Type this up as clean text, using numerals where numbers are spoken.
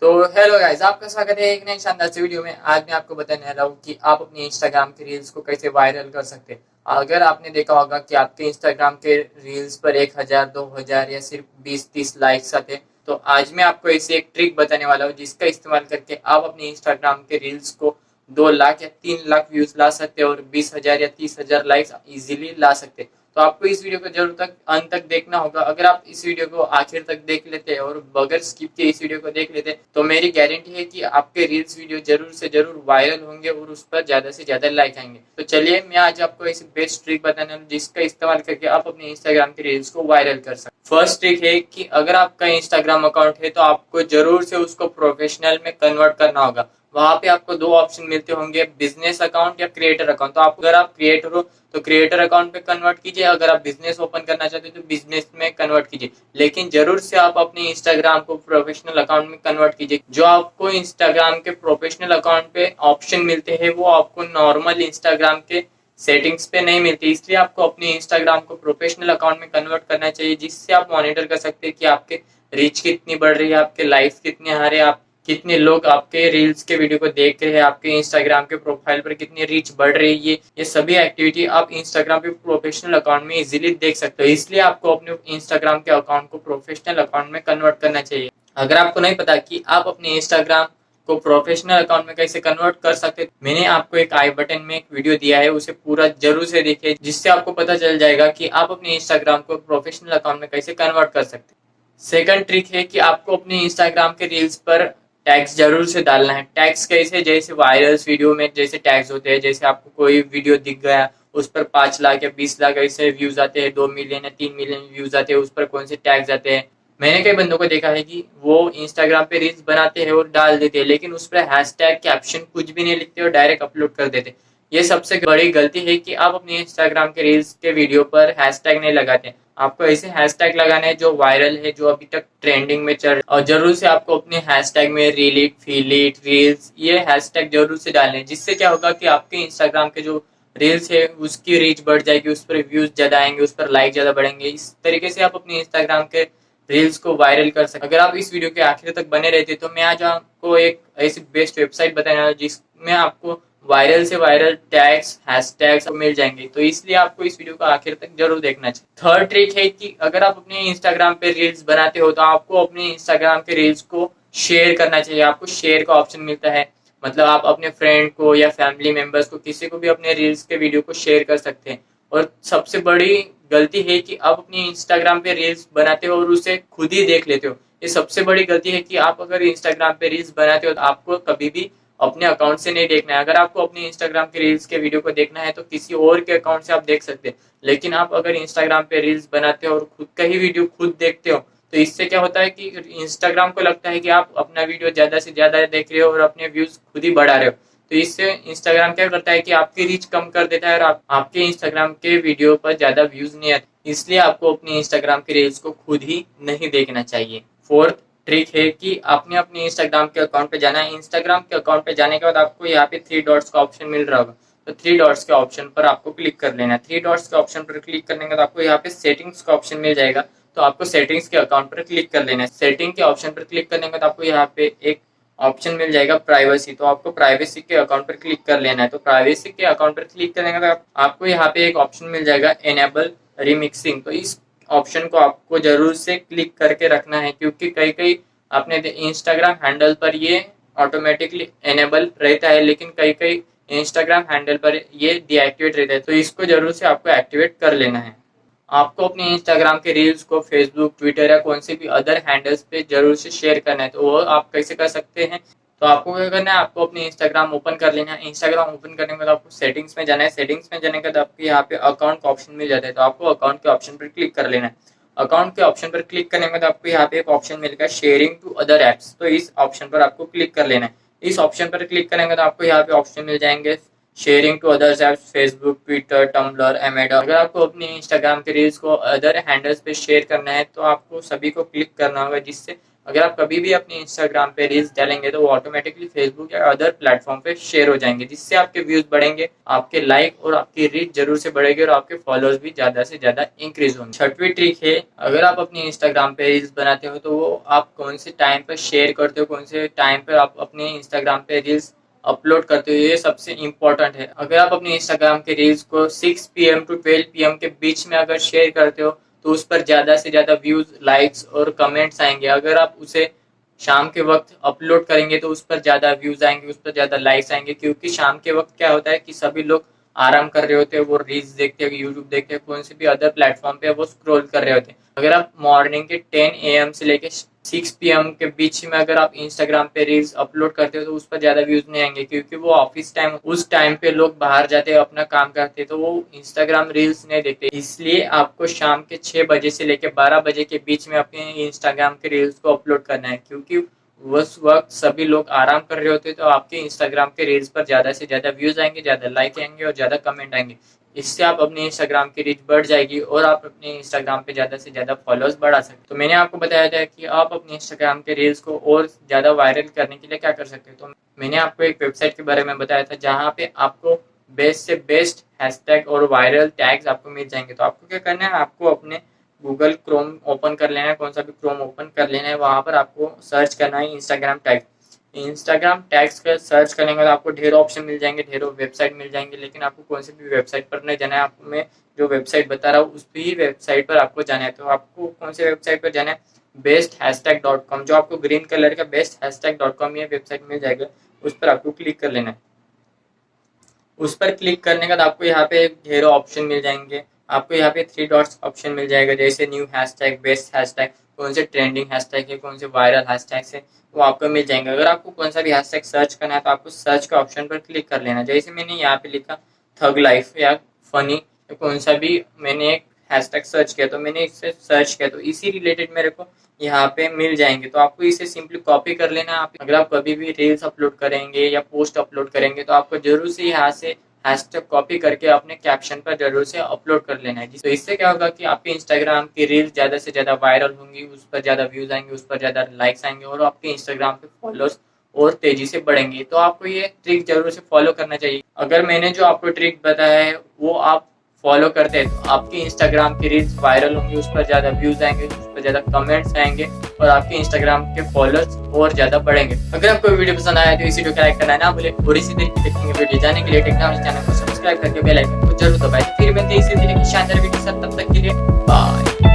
तो hello guys, आपका स्वागत है एक नई शानदार सी वीडियो में। आज मैं आपको बताने वाला हूँ कि आप अपने इंस्टाग्राम के रील्स को कैसे वायरल कर सकते हैं। अगर आपने देखा होगा कि आपके इंस्टाग्राम के रील्स पर 1000 2000 या सिर्फ 20-30 लाइक्स आते हैं, तो आज मैं आपको ऐसी एक ट्रिक बताने वाला हूँ जिसका इस्तेमाल करके आप अपने इंस्टाग्राम के रील्स को 2 लाख या 3 लाख व्यूज ला सकते हैं और 20,000 या 30,000 लाइक्स इजीली ला सकते हैं। तो आपको इस वीडियो को जरूर तक अंत तक देखना होगा। अगर आप इस वीडियो को आखिर तक देख लेते हैं और बगैर स्किप के इस वीडियो को देख लेते हैं तो मेरी गारंटी है कि आपके रील्स वीडियो जरूर से जरूर वायरल होंगे और उस पर ज्यादा से ज्यादा लाइक आएंगे। तो चलिए मैं आज आपको ऐसी बेस्ट ट्रिक बताने वाला हूं जिसका इस्तेमाल करके आप अपने इंस्टाग्राम के रील्स को वायरल कर सकते। फर्स्ट ट्रिक है कि अगर आपका इंस्टाग्राम अकाउंट है तो आपको जरूर से उसको प्रोफेशनल में कन्वर्ट करना होगा। वहां पे आपको दो ऑप्शन मिलते होंगे, बिजनेस अकाउंट या क्रिएटर अकाउंट। तो आप अगर आप क्रिएटर हो तो क्रिएटर अकाउंट पे कन्वर्ट कीजिए, अगर आप बिजनेस ओपन करना चाहते हो तो बिजनेस में कन्वर्ट कीजिए। लेकिन जरूर से आप अपने इंस्टाग्राम को प्रोफेशनल अकाउंट में कन्वर्ट कीजिए। जो आपको इंस्टाग्राम के प्रोफेशनल अकाउंट पे ऑप्शन मिलते हैं वो आपको नॉर्मल इंस्टाग्राम के सेटिंग्स पे नहीं मिलती, इसलिए आपको अपने इंस्टाग्राम को प्रोफेशनल अकाउंट में कन्वर्ट करना चाहिए, जिससे आप मॉनिटर कर सकते हैं कि आपके रीच कितनी बढ़ रही है, आपके लाइक्स कितने आ रहे हैं, आप कितने लोग आपके रील्स के वीडियो को देख रहे हैं, आपके इंस्टाग्राम के प्रोफाइल पर कितनी रीच बढ़ रही है। ये सभी एक्टिविटी आप इंस्टाग्राम पे प्रोफेशनल अकाउंट में इजीली देख सकते हो, इसलिए आपको अपने इंस्टाग्राम के अकाउंट को प्रोफेशनल अकाउंट में कन्वर्ट करना चाहिए। अगर आपको नहीं पता कि आप अपने इंस्टाग्राम को प्रोफेशनल अकाउंट में कैसे कन्वर्ट कर सकते, मैंने आपको एक आई बटन में एक वीडियो दिया है, उसे पूरा जरूर से देखिए, जिससे आपको पता चल जाएगा कि आप अपने इंस्टाग्राम को प्रोफेशनल अकाउंट में कैसे कन्वर्ट कर सकते। सेकंड ट्रिक है कि आपको अपने इंस्टाग्राम के रील्स पर टैग्स जरूर से डालना है। टैग्स कैसे, जैसे वायरल्स वीडियो में जैसे टैग्स होते हैं, जैसे आपको कोई वीडियो दिख गया उस पर 5 लाख या 20 लाख ऐसे व्यूज आते हैं, 2 मिलियन या 3 मिलियन व्यूज आते हैं, उस पर कौन से टैग्स आते हैं। मैंने कई बंदों को देखा है कि वो इंस्टाग्राम पे रील्स बनाते हैं और डाल देते हैं, लेकिन उस पर हैशटैग कैप्शन कुछ भी नहीं लिखते और डायरेक्ट अपलोड कर देते। ये सबसे बड़ी गलती है कि आप अपने इंस्टाग्राम के रील्स के वीडियो पर हैशटैग नहीं लगाते। आपको ऐसे हैशटैग लगाने हैं जो वायरल है, जो अभी तक ट्रेंडिंग में चल, और जरूर से आपको अपने हैशटैग में रीलिट, फीलिट, रील्स ये हैशटैग जरूर से डालने हैं, जिससे क्या होगा कि आपके इंस्टाग्राम के जो रील्स है उसकी रीच बढ़ जाएगी, उस पर व्यूज ज्यादा आएंगे, उस पर लाइक ज्यादा बढ़ेंगे। इस तरीके से आप अपने इंस्टाग्राम के रील्स को वायरल कर सकते। अगर आप इस वीडियो के आखिर तक बने रहते तो मैं आज आपको एक ऐसी बेस्ट वेबसाइट बताने वाला जिसमें आपको वायरल से वायरल टैग्स, हैशटैग्स मिल जाएंगे, तो इसलिए आपको इस वीडियो को आखिर तक जरूर देखना चाहिए। थर्ड ट्रिक है कि अगर आप अपने इंस्टाग्राम पे रील्स बनाते हो तो आपको अपने इंस्टाग्राम के रील्स को शेयर करना चाहिए। आपको शेयर का ऑप्शन मिलता है, मतलब आप अपने फ्रेंड को या फैमिली मेंबर्स को, किसी को भी अपने रील्स के वीडियो को शेयर कर सकते हैं। और सबसे बड़ी गलती है कि आप अपने इंस्टाग्राम पे रील्स बनाते हो और उसे खुद ही देख लेते हो। ये सबसे बड़ी गलती है कि आप अगर इंस्टाग्राम पे रील्स बनाते हो तो आपको कभी भी अपने अकाउंट से नहीं देखना है। अगर आपको अपने इंस्टाग्राम के रील्स के वीडियो को देखना है तो किसी और के अकाउंट से आप देख सकते हैं, लेकिन आप अगर इंस्टाग्राम पे रील्स बनाते हो और खुद का ही वीडियो खुद देखते हो तो इससे क्या होता है कि इंस्टाग्राम को लगता है कि आप अपना वीडियो ज्यादा से ज्यादा देख रहे हो और अपने व्यूज खुद ही बढ़ा रहे हो। तो इससे इंस्टाग्राम क्या करता है कि आपकी रीच कम कर देता है और आपके इंस्टाग्राम के वीडियो पर ज्यादा व्यूज नहीं आते, इसलिए आपको अपने इंस्टाग्राम के रील्स को खुद ही नहीं देखना चाहिए। फोर्थ ट्रिक है कि आपने अपने इंस्टाग्राम के अकाउंट पे जाना है। इंस्टाग्राम के अकाउंट पे जाने के बाद आपको यहाँ पे 3 डॉट्स का ऑप्शन मिल रहा होगा, तो 3 डॉट्स के ऑप्शन पर आपको क्लिक कर लेना है। 3 डॉट्स के ऑप्शन पर क्लिक करने के बाद आपको यहाँ पे सेटिंग्स का ऑप्शन मिल जाएगा, तो आपको सेटिंग्स के अकाउंट पर क्लिक कर लेना है। सेटिंग के ऑप्शन पर क्लिक करने के बाद आपको यहाँ पे एक ऑप्शन मिल जाएगा प्राइवेसी, तो आपको प्राइवेसी के अकाउंट पर क्लिक कर लेना है। तो प्राइवेसी के अकाउंट पर क्लिक करने के बाद आपको यहाँ पे एक ऑप्शन मिल जाएगा एनेबल रिमिक्सिंग, तो इस ऑप्शन को आपको जरूर से क्लिक करके रखना है, क्योंकि कई कई आपने इंस्टाग्राम हैंडल पर ये ऑटोमेटिकली एनेबल रहता है, लेकिन कई कई इंस्टाग्राम हैंडल पर ये डीएक्टिवेट रहता है, तो इसको जरूर से आपको एक्टिवेट कर लेना है। आपको अपने इंस्टाग्राम के रील्स को फेसबुक, ट्विटर या कौन से भी अदर हैंडल्स पे जरूर से शेयर करना है, तो वो आप कैसे कर सकते हैं। तो आपको क्या करना है, आपको अपने इंस्टाग्राम ओपन कर लेना है। इंस्टाग्राम ओपन करने के बाद आपको सेटिंग्स में जाना है। सेटिंग्स में जाने के बाद आपको यहाँ पे अकाउंट का ऑप्शन मिल जाता है, तो आपको अकाउंट के ऑप्शन पर क्लिक कर लेना है। अकाउंट के ऑप्शन पर क्लिक करने के बाद आपको यहाँ पे एक ऑप्शन मिलेगा शेयरिंग टू अदर एप्स, तो इस ऑप्शन पर आपको क्लिक कर लेना है। इस ऑप्शन पर क्लिक करने के बाद आपको यहाँ पे ऑप्शन मिल जाएंगे sharing to others apps, Facebook, Twitter, Tumblr, एमेडा। अगर आपको अपने इंस्टाग्राम के रील्स को अदर हैंडल्स पे शेयर करना है तो आपको सभी को क्लिक करना होगा, जिससे अगर आप कभी भी अपने इंस्टाग्राम पे रील्स डालेंगे तो वो ऑटोमेटिकली फेसबुक या अदर प्लेटफॉर्म पे शेयर हो जाएंगे, जिससे आपके व्यूज बढ़ेंगे, आपके लाइक और आपकी रीच जरूर से बढ़ेगी और आपके फॉलोअर्स भी ज्यादा से ज्यादा इंक्रीज होंगे। छठवीं ट्रिक है, अगर आप अपने इंस्टाग्राम पे रील्स बनाते हो तो वो आप कौन से टाइम पर शेयर करते हो, कौन से टाइम पर आप अपने इंस्टाग्राम पे रील्स अपलोड करते हो, ये सबसे इम्पोर्टेंट है। अगर आप अपने इंस्टाग्राम के रील्स को 6 PM टू 12 PM के बीच में अगर शेयर करते हो तो उस पर ज्यादा से ज्यादा व्यूज, लाइक्स और कमेंट्स आएंगे। अगर आप उसे शाम के वक्त अपलोड करेंगे तो उस पर ज्यादा व्यूज आएंगे, उस पर ज्यादा लाइक्स आएंगे, क्योंकि शाम के वक्त क्या होता है कि सभी लोग आराम कर रहे होते हैं, वो रील्स देखते हैं, यूट्यूब देखते हैं, कौन से भी अदर प्लेटफॉर्म पे वो स्क्रॉल कर रहे होते हैं। अगर आप मॉर्निंग के 10 AM से लेके 6 PM के बीच में अगर आप इंस्टाग्राम पे रील्स अपलोड करते हो तो उस पर ज्यादा व्यूज नहीं आएंगे, क्योंकि वो ऑफिस टाइम, उस टाइम पे लोग बाहर जाते हैं, अपना काम करते हैं, तो वो इंस्टाग्राम रील्स नहीं देखते। इसलिए आपको शाम के 6 बजे से लेके 12 बजे के बीच में अपने इंस्टाग्राम के रील्स को अपलोड करना है, क्योंकि उस वक्त सभी लोग आराम कर रहे होते हैं, तो आपके इंस्टाग्राम के रील्स पर ज्यादा से ज्यादा व्यूज आएंगे, ज्यादा लाइक आएंगे और ज्यादा कमेंट आएंगे। इससे आप अपने इंस्टाग्राम की रीच बढ़ जाएगी और आप अपने इंस्टाग्राम पे ज्यादा से ज्यादा फॉलोअर्स बढ़ा सकते। तो मैंने आपको बताया था कि आप अपने इंस्टाग्राम के रील्स को और ज्यादा वायरल करने के लिए क्या कर सकते हैं। तो मैंने आपको एक वेबसाइट के बारे में बताया था जहाँ पे आपको बेस्ट से बेस्ट हैशटैग और वायरल टैग्स आपको मिल जाएंगे। तो आपको क्या करना है, आपको अपने गूगल क्रोम ओपन कर लेना है, कौन सा भी क्रोम ओपन कर लेना है, वहां पर आपको सर्च करना है इंस्टाग्राम टैग। इंस्टाग्राम टैग्स का सर्च करने के बाद आपको ढेरों ऑप्शन मिल जाएंगे, ढेरों वेबसाइट मिल जाएंगे, लेकिन आपको कौन सी भी वेबसाइट पर नहीं जाना है, आपको मैं जो वेबसाइट बता रहा हूँ उस ही वेबसाइट पर आपको जाना है। तो आपको कौन सी वेबसाइट पर जाना है, besthashtag.com, जो आपको ग्रीन कलर का besthashtag.com ये वेबसाइट मिल जाएगा, उस पर आपको क्लिक कर लेना है। उस पर क्लिक करने के बाद आपको यहाँ पे ढेरों ऑप्शन मिल जाएंगे। आपको यहाँ पे 3 डॉट्स ऑप्शन मिल जाएगा, जैसे न्यू हैशटैग, बेस्ट हैशटैग, कौन से ट्रेंडिंग हैशटैग है, कौन से वायरल हैशटैग है, वो आपको मिल जाएंगे। अगर आपको कौन सा भी हैशटैग सर्च करना है तो आपको सर्च का ऑप्शन पर क्लिक कर लेना। जैसे मैंने यहाँ पे लिखा थग लाइफ या फनी, या कौन सा भी मैंने एक हैशटैग सर्च किया, तो मैंने इससे सर्च किया तो इसी रिलेटेड मेरे को यहाँ पे मिल जाएंगे। तो आपको इसे सिंपली कॉपी कर लेना। आप अगर आप कभी भी रील्स अपलोड करेंगे या पोस्ट अपलोड करेंगे तो आपको जरूर से यहाँ से हैशटैग कॉपी करके अपने कैप्शन पर जरूर से अपलोड कर लेना है। तो इससे क्या होगा कि आपके इंस्टाग्राम की रील्स ज्यादा से ज्यादा वायरल होंगी, उस पर ज्यादा व्यूज आएंगे, उस पर ज्यादा लाइक्स आएंगे और आपके इंस्टाग्राम पे फॉलोअर्स और तेजी से बढ़ेंगे। तो आपको ये ट्रिक जरूर से फॉलो करना चाहिए। अगर मैंने जो आपको ट्रिक बताया है वो आप फॉलो करते हैं तो आपकी इंस्टाग्राम की रील्स वायरल होंगी, उस पर ज्यादा व्यूज आएंगे, उस पर ज्यादा कमेंट्स आएंगे और आपके इंस्टाग्राम के फॉलोअर्स और ज्यादा बढ़ेंगे। अगर आपको वीडियो पसंद आया तो इस वीडियो को लाइक करना ना भूले और इसी तरीके की देखेंगे वीडियो जाने के लिए टेक्नोलॉजी चैनल को सब्सक्राइब करके बेल आइकन को जरूर दबाएं। फिर मिलते हैं इसी तरीके की शानदार वीडियो के साथ, तब तक के लिए बाय।